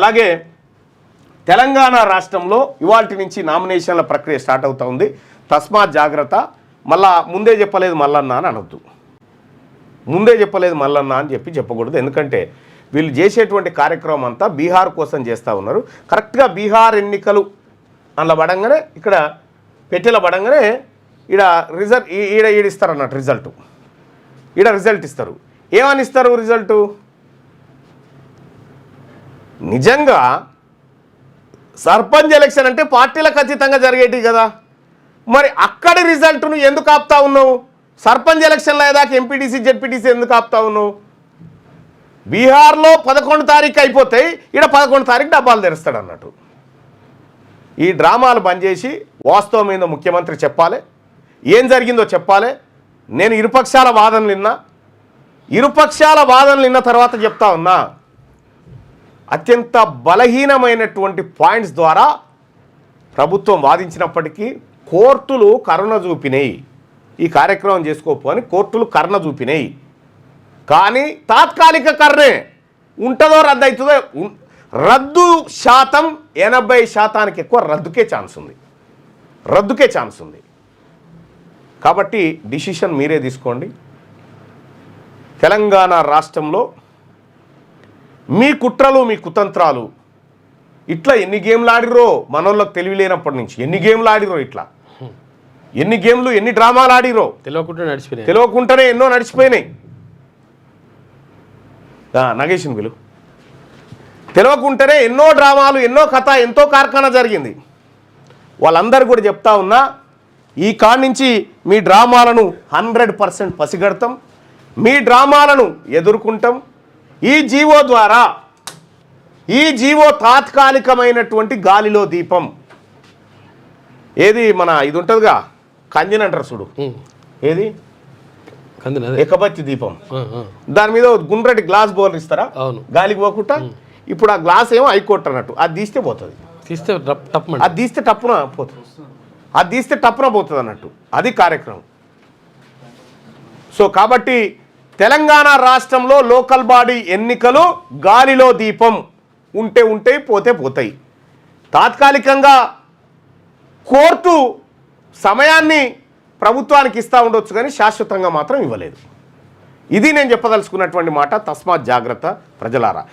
అలాగే తెలంగాణ రాష్ట్రంలో ఇవాల్టి నుంచి నామినేషన్ల ప్రక్రియ స్టార్ట్ అవుతూ ఉంది. తస్మాత్ జాగ్రత్త. మళ్ళా ముందే చెప్పలేదు మల్లన్న అని అనొద్దు. ముందే చెప్పలేదు మల్లన్న అని చెప్పకూడదు. ఎందుకంటే వీళ్ళు చేసేటువంటి కార్యక్రమం అంతా బీహార్ కోసం చేస్తూ ఉన్నారు. కరెక్ట్గా బీహార్ ఎన్నికలు అందులో పడంగానే ఇక్కడ పెట్టెల పడంగానే ఈడిస్తారు అన్నట్టు రిజల్ట్ ఇస్తారు. ఏమని ఇస్తారు రిజల్టు? నిజంగా సర్పంచ్ ఎలక్షన్ అంటే పార్టీలకు ఖచ్చితంగా జరిగేటి కదా. మరి అక్కడి రిజల్ట్ను ఎందుకు ఆపుతా ఉన్నావు? సర్పంచ్ ఎలక్షన్లో ఏదాకా ఎంపీటీసీ జెడ్పీటీసీ ఎందుకు ఆపుతా ఉన్నావు? బీహార్లో 11 తారీఖు అయిపోతాయి, ఇక్కడ 11 తారీఖు డబ్బాలు తెరుస్తాడు అన్నట్టు. ఈ డ్రామాలు బంద్ చేసి వాస్తవం ఏందో ముఖ్యమంత్రి చెప్పాలి, ఏం జరిగిందో చెప్పాలి. నేను ఇరుపక్షాల వాదనలు విన్న తర్వాత చెప్తా ఉన్నా. అత్యంత బలహీనమైనటువంటి పాయింట్స్ ద్వారా ప్రభుత్వం వాదించినప్పటికీ కోర్టులు కరుణ చూపినాయి. ఈ కార్యక్రమం చేసుకోపో అని కోర్టులు కరుణ చూపినాయి. కానీ తాత్కాలిక కరుణే ఉంటుందో రద్దు అవుతుందో, రద్దు శాతం 80% ఎక్కువ రద్దుకే ఛాన్స్ ఉంది. కాబట్టి డిసిషన్ మీరే తీసుకోండి. తెలంగాణ రాష్ట్రంలో మీ కుట్రలు మీ కుతంత్రాలు ఇట్లా ఎన్ని గేమ్లు ఆడిరో మనోళ్ళకి తెలివి లేనప్పటి నుంచి ఎన్ని గేమ్లు ఆడిరో, ఎన్ని డ్రామాలు ఆడిరో తెలియకుండానే ఎన్నో నడిచిపోయినాయి. నగేష్ని పిలు. తెలియకుండానే ఎన్నో డ్రామాలు, ఎన్నో కథ, ఎంతో కార్ఖానా జరిగింది. వాళ్ళందరూ కూడా చెప్తా ఉన్నా, ఈ కాడి నుంచి మీ డ్రామాలను 100% పసిగడతాం, మీ డ్రామాలను ఎదుర్కొంటాం. ఈ జీవో తాత్కాలికమైనటువంటి గాలిలో దీపం. ఏది మన ఇది ఉంటుందిగా కంజన్ అంటారు చూడు, ఏది ఎకబత్తి దీపం, దాని మీద గుండ్రటి గ్లాస్ బౌల్ ఇస్తారా గాలికి పోకుండా. ఇప్పుడు ఆ గ్లాస్ ఏమో హైకోర్టు అన్నట్టు, అది తీస్తే పోతుంది, అది తీస్తే టప్పున పోతుంది అన్నట్టు. అది కార్యక్రమం. సో కాబట్టి తెలంగాణ రాష్ట్రంలో లోకల్ బాడీ ఎన్నికలు గాలిలో దీపం. ఉంటే పోతాయి. తాత్కాలికంగా కోర్టు సమయాన్ని ప్రభుత్వానికి ఇస్తూ ఉండొచ్చు, కానీ శాశ్వతంగా మాత్రం ఇవ్వలేదు. ఇది నేను చెప్పదలుచుకున్నటువంటి మాట. తస్మాత్ జాగ్రత్త ప్రజలారా.